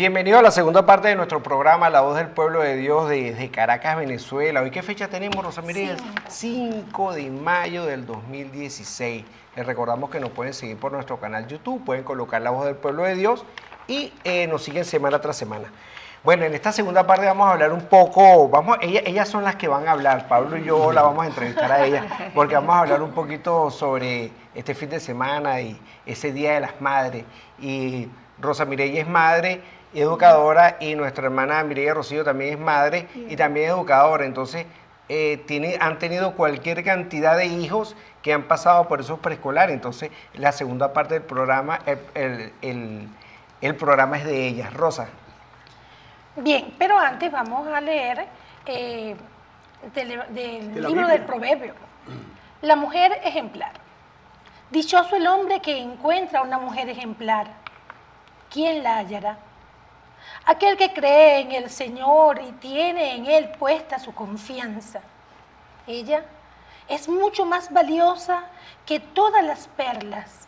Bienvenido a la segunda parte de nuestro programa La Voz del Pueblo de Dios desde Caracas, Venezuela. ¿Hoy qué fecha tenemos, Rosa Mireya? 5 de mayo del 2016. Les recordamos que nos pueden seguir por nuestro canal YouTube, pueden colocar La Voz del Pueblo de Dios y nos siguen semana tras semana. Bueno, en esta segunda parte vamos a hablar un poco, ellas son las que van a hablar, Pablo y yo la vamos a entrevistar a ellas, porque vamos a hablar un poquito sobre este fin de semana y ese Día de las Madres. Y Rosa Mireya es madre, educadora, y nuestra hermana Mireya Rocío también es madre y también educadora. Entonces, han tenido cualquier cantidad de hijos que han pasado por esos preescolares. Entonces, la segunda parte del programa, el programa es de ellas. Rosa. Bien, pero antes vamos a leer del libro del Proverbio. La mujer ejemplar. Dichoso el hombre que encuentra una mujer ejemplar. ¿Quién la hallará? Aquel que cree en el Señor y tiene en Él puesta su confianza. Ella es mucho más valiosa que todas las perlas.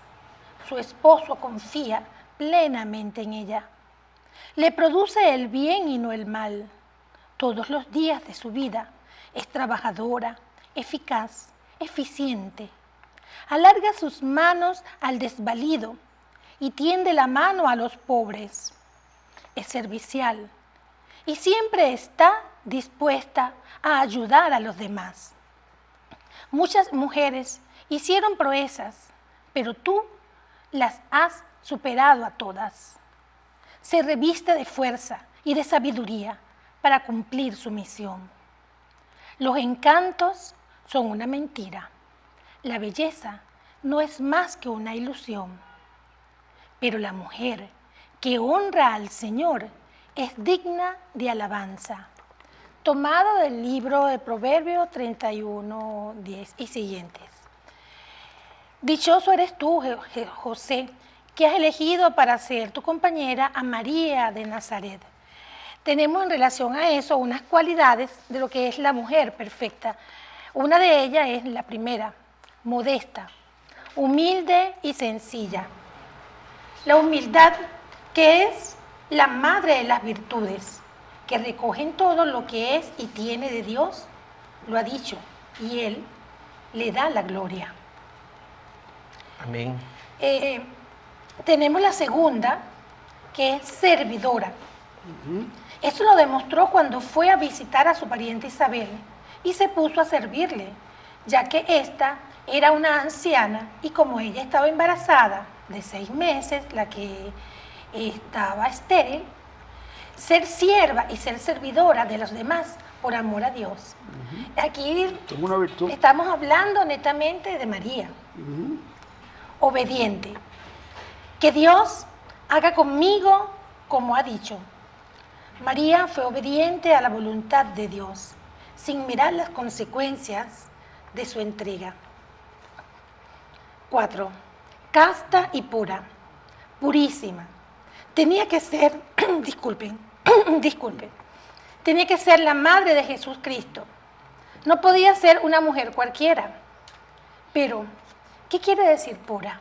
Su esposo confía plenamente en ella. Le produce el bien y no el mal. Todos los días de su vida es trabajadora, eficaz, eficiente. Alarga sus manos al desvalido y tiende la mano a los pobres. Es servicial y siempre está dispuesta a ayudar a los demás. Muchas mujeres hicieron proezas, pero tú las has superado a todas. Se reviste de fuerza y de sabiduría para cumplir su misión. Los encantos son una mentira. La belleza no es más que una ilusión. Pero la mujer que honra al Señor es digna de alabanza. Tomado del libro de Proverbios 31, 10 y siguientes. Dichoso eres tú, José, que has elegido para ser tu compañera a María de Nazaret. Tenemos en relación a eso unas cualidades de lo que es la mujer perfecta. Una de ellas es la primera, modesta, humilde y sencilla. La humildad, que es la madre de las virtudes, que recogen todo lo que es y tiene de Dios, lo ha dicho, y Él le da la gloria. Amén. Tenemos la segunda, que es servidora. Eso lo demostró cuando fue a visitar a su pariente Isabel y se puso a servirle, ya que ésta era una anciana y como ella estaba embarazada de 6 meses, la que estaba estéril, ser sierva y ser servidora de los demás por amor a Dios. Aquí estamos hablando netamente de María, obediente. Que Dios haga conmigo como ha dicho. María fue obediente a la voluntad de Dios, sin mirar las consecuencias de su entrega. 4. Casta y pura, purísima. Tenía que ser, disculpen, tenía que ser la madre de Jesús Cristo. No podía ser una mujer cualquiera. Pero, ¿qué quiere decir pura?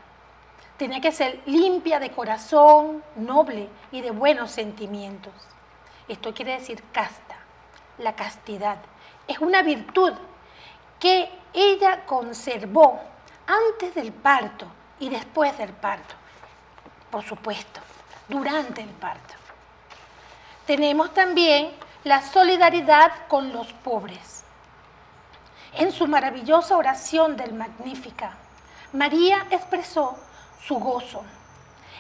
Tenía que ser limpia de corazón, noble y de buenos sentimientos. Esto quiere decir casta, la castidad. Es una virtud que ella conservó antes del parto y después del parto. Por supuesto, durante el parto. Tenemos también la solidaridad con los pobres. En su maravillosa oración del Magnífica, María expresó su gozo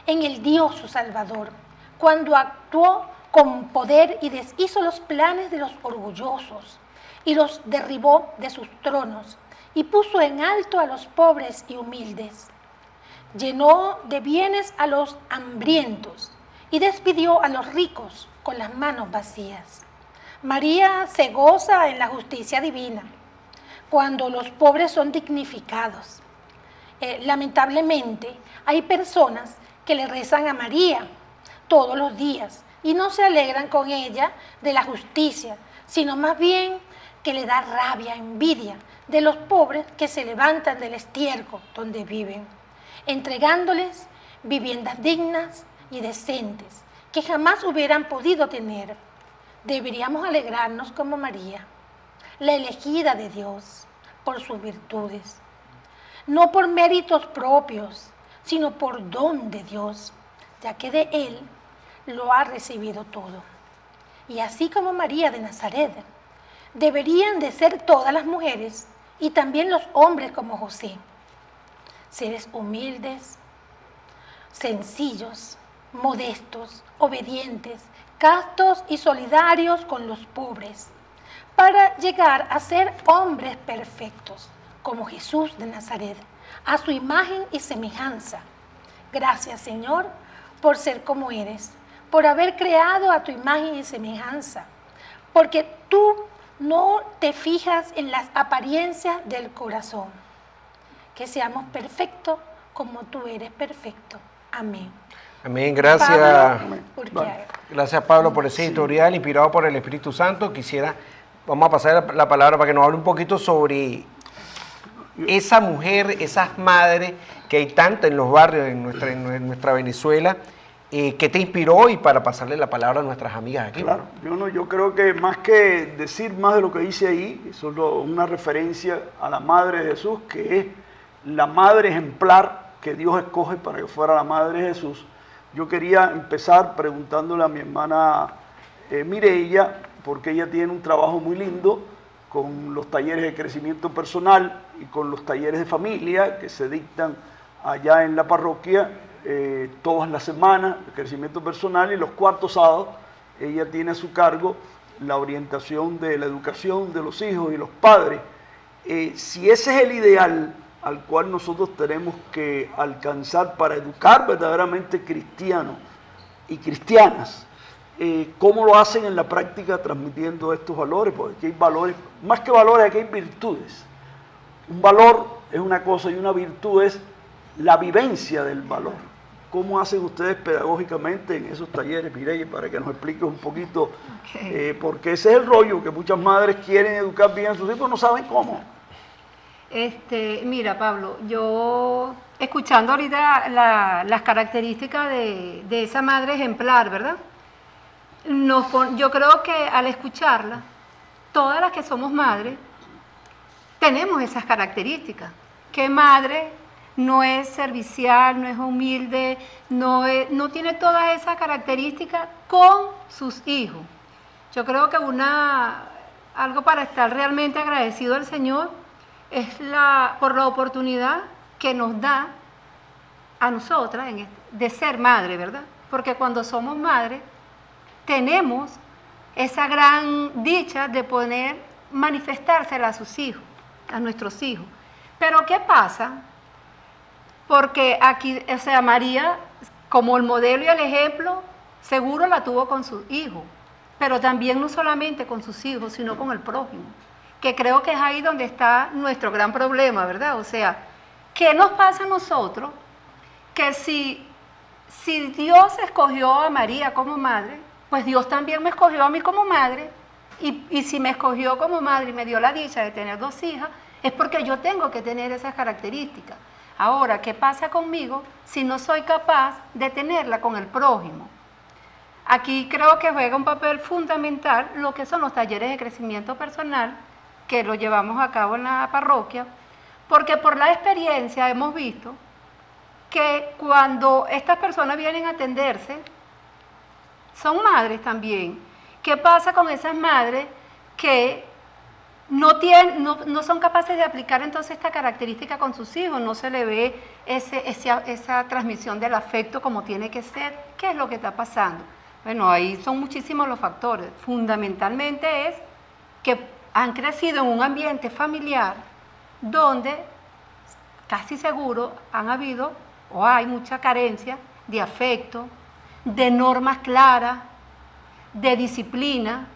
en el Dios su Salvador, cuando actuó con poder y deshizo los planes de los orgullosos y los derribó de sus tronos y puso en alto a los pobres y humildes. Llenó de bienes a los hambrientos y despidió a los ricos con las manos vacías. María se goza en la justicia divina cuando los pobres son dignificados. Lamentablemente, hay personas que le rezan a María todos los días y no se alegran con ella de la justicia, sino más bien que le da rabia, envidia de los pobres que se levantan del estiércol donde viven, entregándoles viviendas dignas y decentes que jamás hubieran podido tener. Deberíamos alegrarnos como María, la elegida de Dios, por sus virtudes, no por méritos propios, sino por don de Dios, ya que de Él lo ha recibido todo. Y así como María de Nazaret, deberían de ser todas las mujeres y también los hombres como José, seres humildes, sencillos, modestos, obedientes, castos y solidarios con los pobres, para llegar a ser hombres perfectos, como Jesús de Nazaret, a su imagen y semejanza. Gracias, Señor, por ser como eres, por haber creado a tu imagen y semejanza, porque tú no te fijas en las apariencias del corazón. Que seamos perfectos como tú eres perfecto. Amén. Amén, gracias. Pablo, Gracias, Pablo, por ese editorial inspirado por el Espíritu Santo. Vamos a pasar la palabra para que nos hable un poquito sobre esa mujer, esas madres que hay tantas en los barrios en nuestra Venezuela, que te inspiró, y para pasarle la palabra a nuestras amigas aquí. Claro, yo creo que más que decir más de lo que dice ahí, eso es una referencia a la Madre de Jesús, que es la madre ejemplar que Dios escoge para que fuera la Madre de Jesús. Yo quería empezar preguntándole a mi hermana Mireya, porque ella tiene un trabajo muy lindo con los talleres de crecimiento personal y con los talleres de familia que se dictan allá en la parroquia todas las semanas, de crecimiento personal, y los cuartos sábados ella tiene a su cargo la orientación de la educación de los hijos y los padres. Si ese es el ideal al cual nosotros tenemos que alcanzar para educar verdaderamente cristianos y cristianas, ¿cómo lo hacen en la práctica transmitiendo estos valores? Porque aquí hay valores, más que valores, aquí hay virtudes. Un valor es una cosa y una virtud es la vivencia del valor. ¿Cómo hacen ustedes pedagógicamente en esos talleres, Mireya, para que nos expliques un poquito? Porque ese es el rollo, que muchas madres quieren educar bien a sus hijos, no saben cómo. Mira, Pablo, yo escuchando ahorita las características de esa madre ejemplar, ¿verdad? Yo creo que al escucharla, todas las que somos madres, tenemos esas características. ¿Qué madre no es servicial, no es humilde, no tiene todas esas características con sus hijos? Yo creo que algo para estar realmente agradecido al Señor es por la oportunidad que nos da a nosotras de ser madre, ¿verdad? Porque cuando somos madres tenemos esa gran dicha de poder manifestársela a sus hijos, a nuestros hijos. Pero ¿qué pasa? Porque aquí, o sea, María, como el modelo y el ejemplo, seguro la tuvo con sus hijos, pero también no solamente con sus hijos, sino con el prójimo, que creo que es ahí donde está nuestro gran problema, ¿verdad? O sea, ¿qué nos pasa a nosotros? Que si Dios escogió a María como madre, pues Dios también me escogió a mí como madre, y si me escogió como madre y me dio la dicha de tener 2 hijas, es porque yo tengo que tener esas características. Ahora, ¿qué pasa conmigo si no soy capaz de tenerla con el prójimo? Aquí creo que juega un papel fundamental lo que son los talleres de crecimiento personal, que lo llevamos a cabo en la parroquia, porque por la experiencia hemos visto que cuando estas personas vienen a atenderse, son madres también. ¿Qué pasa con esas madres que no son capaces de aplicar entonces esta característica con sus hijos? No se le ve esa transmisión del afecto como tiene que ser. ¿Qué es lo que está pasando? Bueno, ahí son muchísimos los factores. Fundamentalmente es que han crecido en un ambiente familiar donde casi seguro han habido o hay mucha carencia de afecto, de normas claras, de disciplina.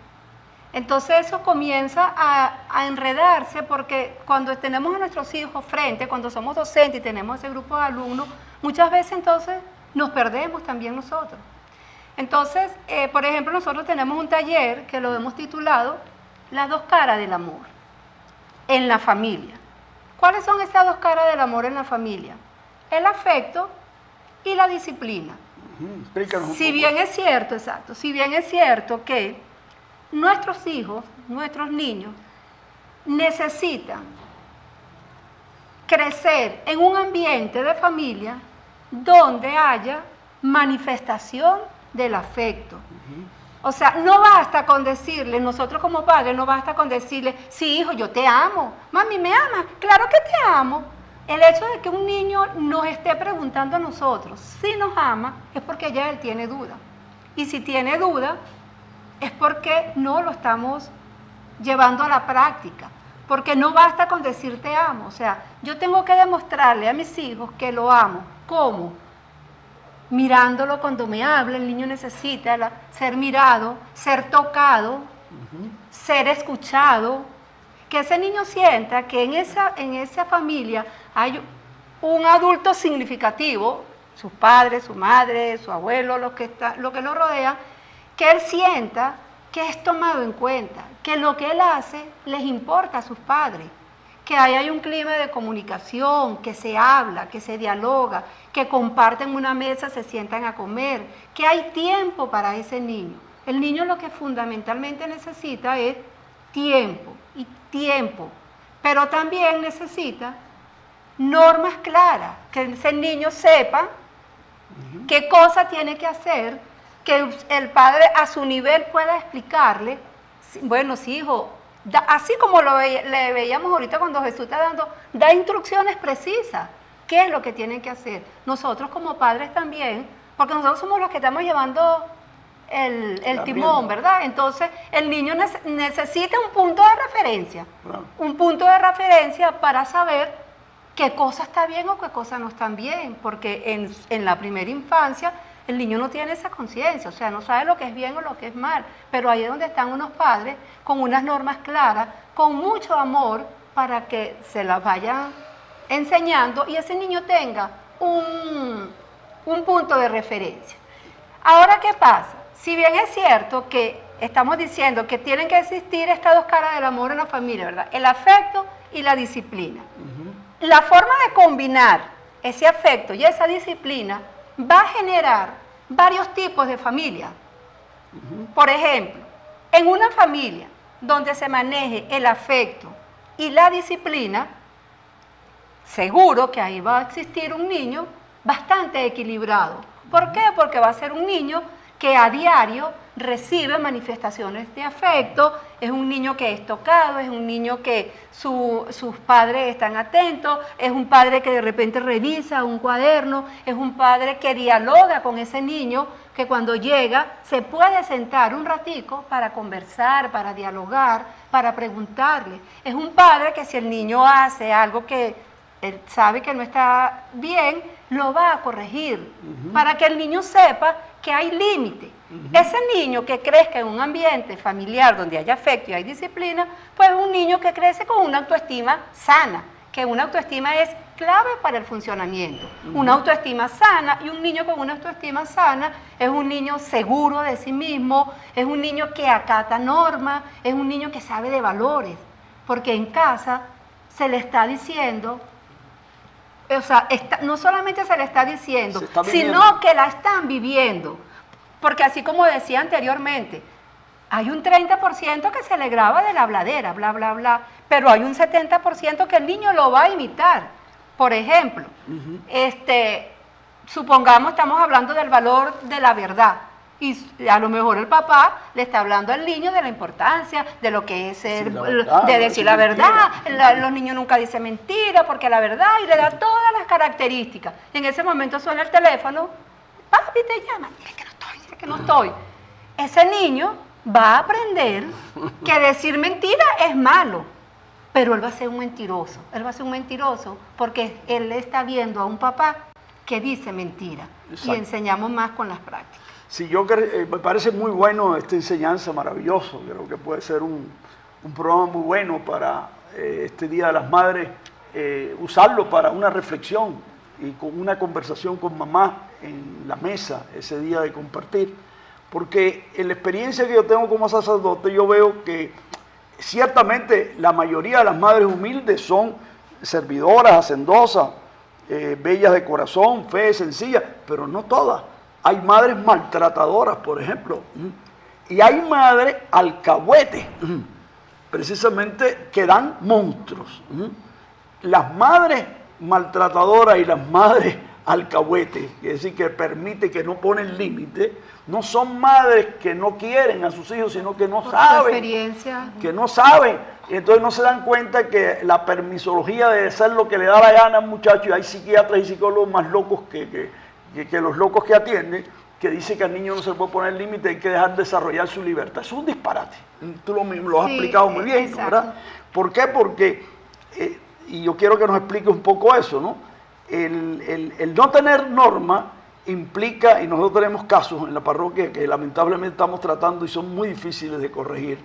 Entonces eso comienza a enredarse, porque cuando tenemos a nuestros hijos frente, cuando somos docentes y tenemos ese grupo de alumnos, muchas veces entonces nos perdemos también nosotros. Entonces, por ejemplo, nosotros tenemos un taller que lo hemos titulado Las 2 caras del amor en la familia. ¿Cuáles son esas 2 caras del amor en la familia? El afecto y la disciplina. Explícanos un Si poco. bien es cierto, exacto, si bien es cierto que nuestros hijos, nuestros niños, necesitan crecer en un ambiente de familia donde haya manifestación del afecto. O sea, no basta con decirle, nosotros como padres, no basta con decirle, sí, hijo, yo te amo, mami, ¿me amas? Claro que te amo. El hecho de que un niño nos esté preguntando a nosotros si nos ama es porque ya él tiene duda. Y si tiene duda es porque no lo estamos llevando a la práctica. Porque no basta con decir te amo. O sea, yo tengo que demostrarle a mis hijos que lo amo. ¿Cómo? Mirándolo cuando me habla. El niño necesita ser mirado, ser tocado, ser escuchado. Que ese niño sienta que en esa familia hay un adulto significativo, sus padres, su madre, su abuelo, lo que lo rodea, que él sienta que es tomado en cuenta, que lo que él hace les importa a sus padres, que ahí hay un clima de comunicación, que se habla, que se dialoga, que comparten una mesa, se sientan a comer, que hay tiempo para ese niño. El niño lo que fundamentalmente necesita es tiempo y tiempo, pero también necesita normas claras, que ese niño sepa qué cosa tiene que hacer, que el padre a su nivel pueda explicarle, bueno, sí, hijo, así como le veíamos ahorita cuando Jesús está dando, da instrucciones precisas, qué es lo que tienen que hacer. Nosotros como padres también, porque nosotros somos los que estamos llevando el timón, ¿verdad? Entonces, el niño necesita un punto de referencia, un punto de referencia para saber qué cosa está bien o qué cosa no está bien, porque en la primera infancia el niño no tiene esa conciencia, o sea, no sabe lo que es bien o lo que es mal, pero ahí es donde están unos padres con unas normas claras, con mucho amor, para que se las vayan enseñando y ese niño tenga un punto de referencia. Ahora, ¿qué pasa? Si bien es cierto que estamos diciendo que tienen que existir estas dos caras del amor en la familia, ¿verdad? El afecto y la disciplina. La forma de combinar ese afecto y esa disciplina va a generar varios tipos de familia. Por ejemplo, en una familia donde se maneje el afecto y la disciplina, seguro que ahí va a existir un niño bastante equilibrado. ¿Por qué? Porque va a ser un niño que a diario recibe manifestaciones de afecto, es un niño que es tocado, es un niño que sus padres están atentos, es un padre que de repente revisa un cuaderno, es un padre que dialoga con ese niño, que cuando llega se puede sentar un ratico para conversar, para dialogar, para preguntarle. Es un padre que si el niño hace algo que él sabe que no está bien, lo va a corregir, para que el niño sepa que hay límite. Ese niño que crezca en un ambiente familiar donde haya afecto y hay disciplina, pues es un niño que crece con una autoestima sana, que una autoestima es clave para el funcionamiento. Una autoestima sana, y un niño con una autoestima sana es un niño seguro de sí mismo, es un niño que acata normas, es un niño que sabe de valores, porque en casa se le está diciendo, o sea, no solamente se le está diciendo, sino que la están viviendo. Porque así como decía anteriormente, hay un 30% que se le graba de la habladera, bla, bla, bla, pero hay un 70% que el niño lo va a imitar. Por ejemplo, supongamos estamos hablando del valor de la verdad, y a lo mejor el papá le está hablando al niño de la importancia, de lo que es de decir la verdad. Los niños nunca dicen mentira, porque la verdad, y le da todas las características. Y en ese momento suena el teléfono, papi te llama, dile que no estoy. Ese niño va a aprender que decir mentira es malo, pero él va a ser un mentiroso. Él va a ser un mentiroso porque él está viendo a un papá que dice mentira. Exacto. Y enseñamos más con las prácticas. Sí, me parece muy bueno esta enseñanza, maravilloso. Creo que puede ser un programa muy bueno para este Día de las Madres, usarlo para una reflexión y con una conversación con mamá en la mesa, ese día de compartir. Porque en la experiencia que yo tengo como sacerdote, yo veo que ciertamente la mayoría de las madres humildes son servidoras, hacendosas, bellas de corazón, fe, sencillas, pero no todas. hay madres maltratadoras, por ejemplo, y hay madres alcahuetes, precisamente que dan monstruos. Las madres maltratadoras y las madres alcahuetes, es decir, que permite, que no ponen límite, no son madres que no quieren a sus hijos, sino que no Por saben. experiencia. Que no saben. Y entonces no se dan cuenta que la permisología de hacer lo que le da la gana al muchacho, y hay psiquiatras y psicólogos más locos que los locos que atienden, que dice que al niño no se le puede poner límite, hay que dejar desarrollar su libertad. Eso es un disparate. Tú lo has Sí, explicado muy bien, exacto. ¿verdad? ¿Por qué? Porque, y yo quiero que nos explique un poco eso, ¿no? El no tener norma implica, y nosotros tenemos casos en la parroquia que lamentablemente estamos tratando y son muy difíciles de corregir,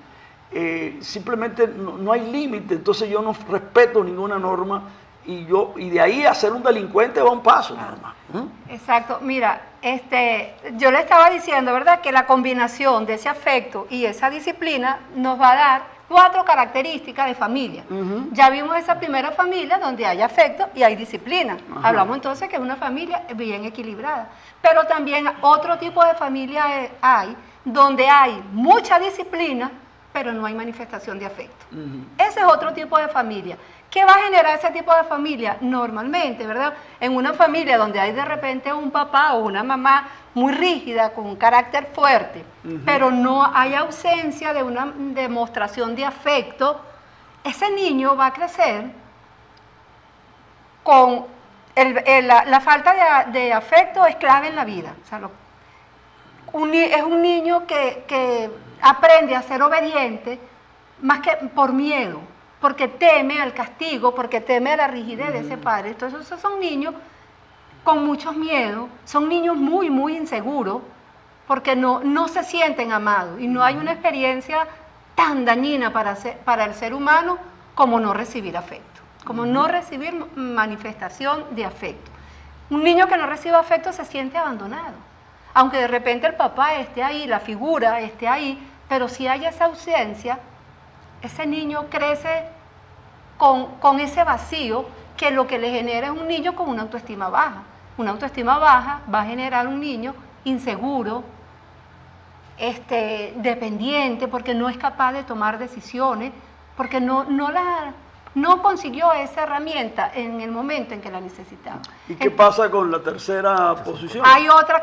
simplemente no hay límite, entonces yo no respeto ninguna norma y de ahí a ser un delincuente va un paso nada más. Exacto, mira, yo le estaba diciendo, ¿verdad?, que la combinación de ese afecto y esa disciplina nos va a dar 4 características de familia. Ya vimos esa primera familia donde hay afecto y hay disciplina. Hablamos entonces que es una familia bien equilibrada. Pero también otro tipo de familia hay donde hay mucha disciplina, pero no hay manifestación de afecto. Ese es otro tipo de familia. ¿Qué va a generar ese tipo de familia? Normalmente, ¿verdad? En una familia donde hay de repente un papá o una mamá muy rígida, con un carácter fuerte, pero no hay ausencia de una demostración de afecto, ese niño va a crecer con la falta de afecto es clave en la vida. O sea, es un niño que aprende a ser obediente más que por miedo, porque teme al castigo, porque teme a la rigidez de ese padre. Entonces esos son niños con muchos miedos, son niños muy, muy inseguros, porque no se sienten amados y no hay una experiencia tan dañina para el ser humano como no recibir afecto, como no recibir manifestación de afecto. Un niño que no recibe afecto se siente abandonado, aunque de repente el papá esté ahí, la figura esté ahí, pero si hay esa ausencia, ese niño crece con ese vacío que lo que le genera es un niño con una autoestima baja. Una autoestima baja va a generar un niño inseguro, dependiente, porque no es capaz de tomar decisiones, porque no consiguió esa herramienta en el momento en que la necesitaba. ¿Y qué pasa con la tercera posición? Hay otra.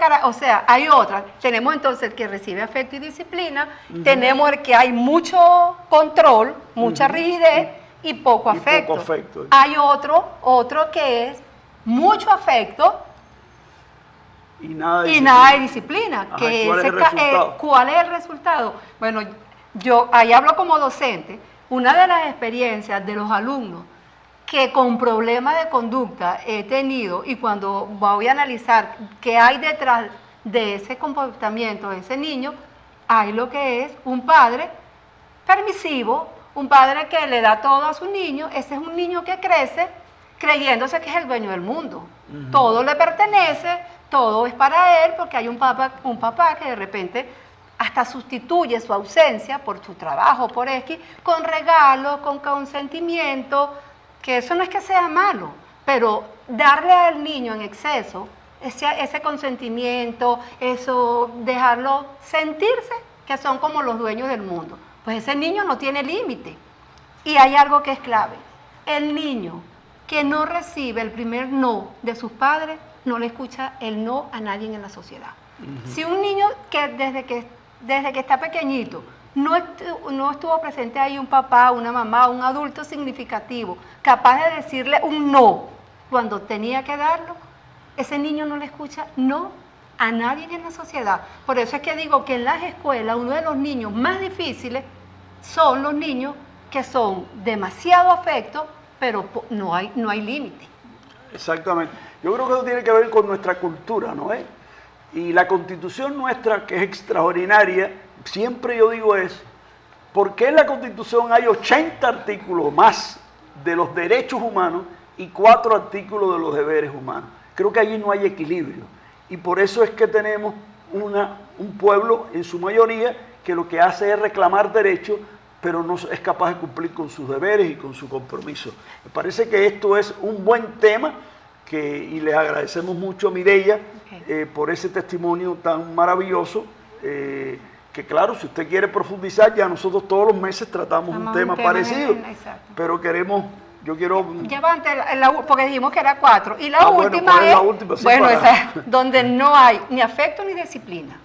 Tenemos entonces el que recibe afecto y disciplina, tenemos el que hay mucho control, mucha rigidez y poco afecto. Poco afecto. Hay otro que es mucho afecto y nada de disciplina. Ajá, ¿cuál es el resultado? ¿Cuál es el resultado? Bueno, yo ahí hablo como docente. Una de las experiencias de los alumnos que con problemas de conducta he tenido, y cuando voy a analizar qué hay detrás de ese comportamiento de ese niño, hay lo que es un padre permisivo, un padre que le da todo a su niño. Ese es un niño que crece creyéndose que es el dueño del mundo. Todo le pertenece, todo es para él, porque hay un papá que de repente hasta sustituye su ausencia por su trabajo, por X, con regalos, con consentimiento, que eso no es que sea malo, pero darle al niño en exceso ese consentimiento, eso, dejarlo sentirse que son como los dueños del mundo, pues ese niño no tiene límite. Y hay algo que es clave: el niño que no recibe el primer no de sus padres, no le escucha el no a nadie en la sociedad. Si un niño que desde que está pequeñito no estuvo presente ahí un papá, una mamá, un adulto significativo, capaz de decirle un no cuando tenía que darlo, ese niño no le escucha no a nadie en la sociedad. Por eso es que digo que en las escuelas uno de los niños más difíciles son los niños que son demasiado afectos, pero no hay límite. Exactamente. Yo creo que eso tiene que ver con nuestra cultura, ¿no es? Y la Constitución nuestra, que es extraordinaria, siempre yo digo ¿por qué en la Constitución hay 80 artículos más de los derechos humanos y 4 artículos de los deberes humanos? Creo que allí no hay equilibrio. Y por eso es que tenemos un pueblo, en su mayoría, que lo que hace es reclamar derechos, pero no es capaz de cumplir con sus deberes y con su compromiso. Me parece que esto es un buen tema y les agradecemos mucho a Mireya Ok. por ese testimonio tan maravilloso, que claro, si usted quiere profundizar, ya nosotros todos los meses tratamos un tema parecido, exacto. pero yo quiero... Ya va antes, porque dijimos que era 4. Y la bueno, última ¿cuál es es, la última? Sí, bueno, para- esa es donde no hay ni afecto ni disciplina.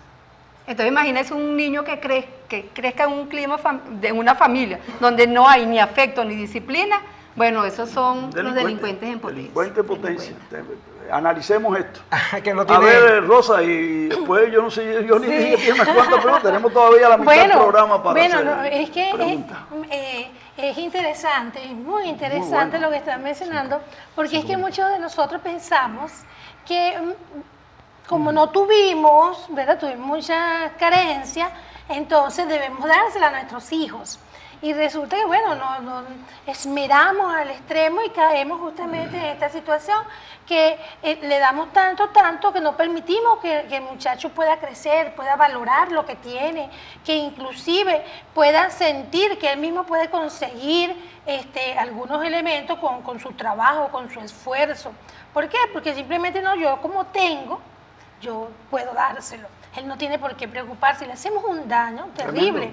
Entonces imagínese un niño que crezca en un clima de una familia donde no hay ni afecto ni disciplina. Bueno, esos son los delincuentes en potencia. Delincuentes en potencia. Analicemos esto. Que no A tiene... ver, Rosa, y después yo no sé, yo ni dije que tiene unas cuantas preguntas, tenemos todavía la mitad del programa para hacer es que preguntas. es interesante, es muy interesante bueno. lo que están mencionando, porque es que muchos de nosotros pensamos que como no tuvimos, ¿verdad? Tuvimos mucha carencia, entonces debemos dársela a nuestros hijos. Y resulta que, bueno, nos esmeramos al extremo y caemos justamente en esta situación que le damos tanto que no permitimos que el muchacho pueda crecer, pueda valorar lo que tiene, que inclusive pueda sentir que él mismo puede conseguir algunos elementos con su trabajo, con su esfuerzo. ¿Por qué? Porque simplemente no, yo como tengo, yo puedo dárselo. Él no tiene por qué preocuparse. Le hacemos un daño terrible.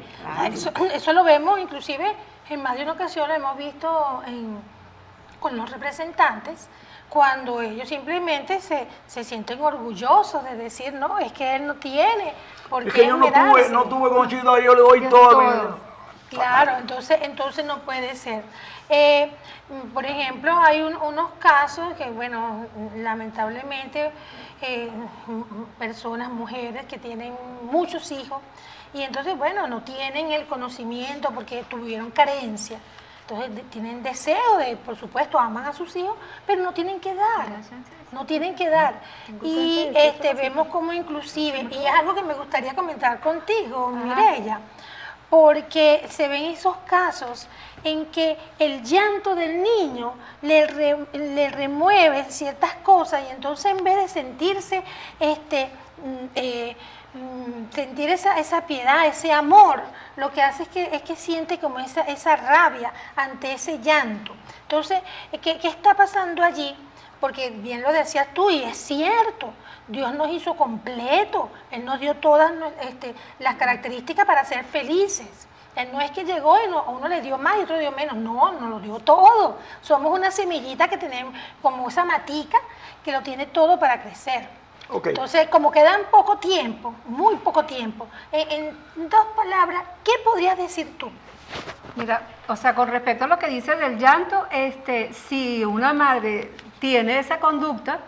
Eso lo vemos inclusive en más de una ocasión, lo hemos visto con los representantes, cuando ellos simplemente se sienten orgullosos de decir, no, es que él no tiene por Es qué que yo no tuve Conchita, yo le doy todo. Claro, entonces no puede ser. Por ejemplo, hay unos casos que, bueno, lamentablemente, personas, mujeres que tienen muchos hijos y entonces, bueno, no tienen el conocimiento porque tuvieron carencia. Entonces tienen deseo de, por supuesto, aman a sus hijos, pero no tienen que dar. No tienen que dar. Y vemos como inclusive, y es algo que me gustaría comentar contigo, Mireya, porque se ven esos casos en que el llanto del niño le remueve ciertas cosas y entonces en vez de sentirse, sentir esa piedad, ese amor, lo que hace es que siente como esa rabia ante ese llanto. Entonces, ¿qué está pasando allí? Porque bien lo decías tú y es cierto, Dios nos hizo completo, Él nos dio todas las características para ser felices. Él no es que llegó y a uno le dio más y otro le dio menos, no, nos lo dio todo. Somos una semillita que tenemos como esa matica que lo tiene todo para crecer. Okay. Entonces, como quedan poco tiempo, muy poco tiempo, en 2 palabras, ¿qué podrías decir tú? Mira, o sea, con respecto a lo que dice del llanto, si una madre tiene esa conducta,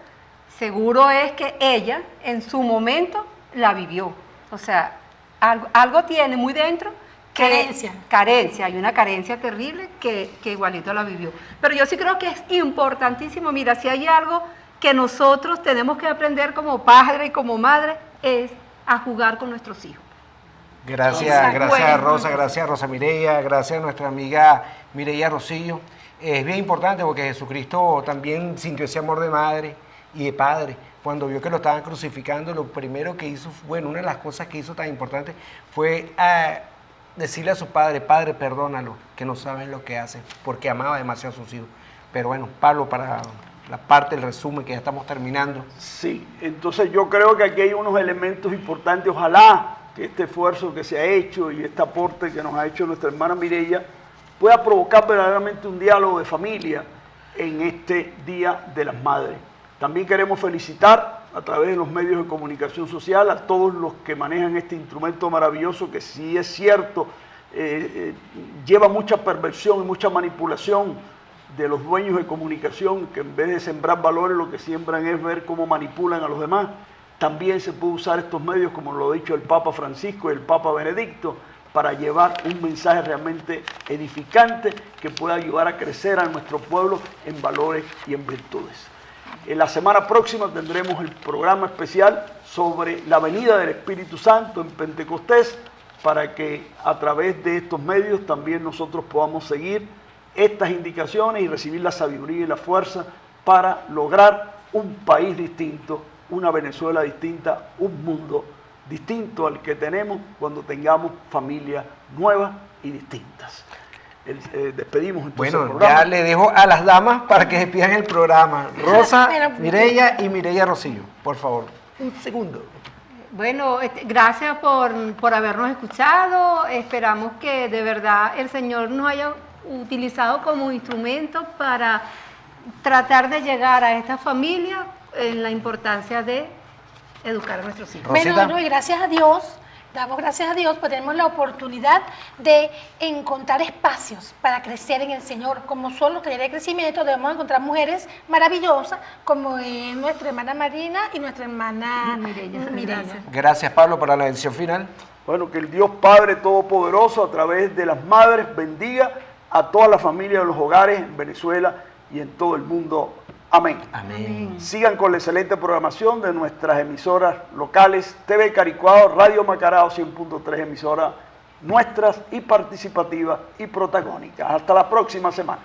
seguro es que ella en su momento la vivió. O sea, algo tiene muy dentro. Carencia, hay una carencia terrible que igualito la vivió. Pero yo sí creo que es importantísimo, mira, si hay algo que nosotros tenemos que aprender como padre y como madre, es a jugar con nuestros hijos. Gracias Rosa Mireya, gracias a nuestra amiga Mireya Rosillo. Es bien importante porque Jesucristo también sintió ese amor de madre y de padre. Cuando vio que lo estaban crucificando, lo primero que hizo, bueno, una de las cosas que hizo tan importante fue decirle a su padre, Padre, perdónalo, que no saben lo que hacen, porque amaba demasiado a sus hijos. Pero bueno, Pablo, para la parte del resumen que ya estamos terminando. Sí, entonces yo creo que aquí hay unos elementos importantes. Ojalá que este esfuerzo que se ha hecho y este aporte que nos ha hecho nuestra hermana Mireya pueda provocar verdaderamente un diálogo de familia en este Día de las Madres. También queremos felicitar a través de los medios de comunicación social a todos los que manejan este instrumento maravilloso que, sí es cierto, lleva mucha perversión y mucha manipulación de los dueños de comunicación, que en vez de sembrar valores lo que siembran es ver cómo manipulan a los demás. También se puede usar estos medios, como lo ha dicho el Papa Francisco y el Papa Benedicto, para llevar un mensaje realmente edificante que pueda ayudar a crecer a nuestro pueblo en valores y en virtudes. En la semana próxima tendremos el programa especial sobre la venida del Espíritu Santo en Pentecostés, para que a través de estos medios también nosotros podamos seguir estas indicaciones y recibir la sabiduría y la fuerza para lograr un país distinto, una Venezuela distinta, un mundo distinto al que tenemos cuando tengamos familias nuevas y distintas. despedimos entonces Bueno, el programa. ya le dejo a las damas para que despidan el programa. Rosa, Pero- Mireya y Mireya Rosillo, por favor. Un segundo. Bueno, gracias por habernos escuchado. Esperamos que de verdad el Señor nos haya utilizado como instrumento para tratar de llegar a esta familia en la importancia de educar a nuestros hijos. Rosita. Bueno, y gracias a Dios, damos gracias a Dios, pues tenemos la oportunidad de encontrar espacios para crecer en el Señor. Como son los talleres de crecimiento, debemos encontrar mujeres maravillosas, como es nuestra hermana Marina y nuestra hermana Mireya. Mireya. Gracias, Pablo, para la bendición final. Bueno, que el Dios Padre Todopoderoso, a través de las madres, bendiga a toda la familia de los hogares en Venezuela y en todo el mundo. Amén. Amén. Sigan con la excelente programación de nuestras emisoras locales, TV Caricuado, Radio Macarao 100.3, emisoras nuestras y participativas y protagónicas. Hasta la próxima semana.